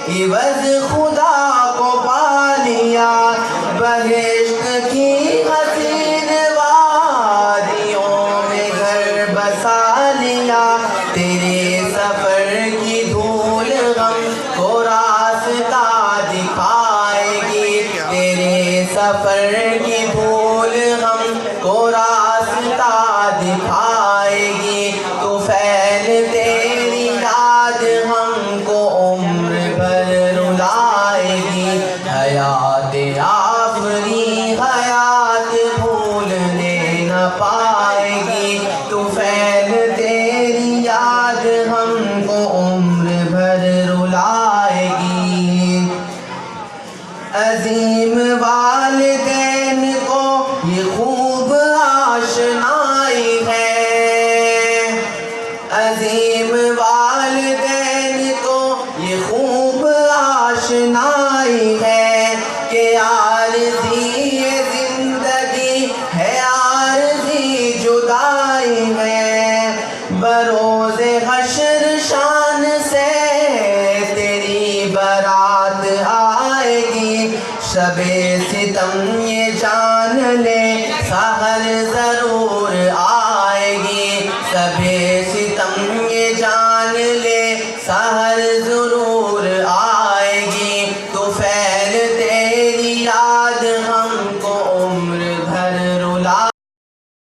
عوض خدا کو پا لیا، بہشت کی حسین وادیوں میں گھر بسا لیا، تیرے سفر کی دھول ہم کو راستہ دکھائے گی، تیرے سفر کی دھول ہم کو راستہ دکھائے گی، تو فیل تیری یاد ہم کو عمر بھر رلائے گی، حیات آخری حیات بھولنے نہ پائے گی، تو فیل تیری یاد ہم کو عمر بھر رلائے گی۔ عظیم والدین کو یہ خوب آشنائی ہے، عظیم والدین کو یہ خوب آشنائی ہے کہ عارضی یہ زندگی ہے، عارضی جدائی ہے، بروز حشر شان سے تیری برات آئے گی، شب ستم یہ جان لے سحر ضرور آئے گی، شب ستم یہ جان لے سحر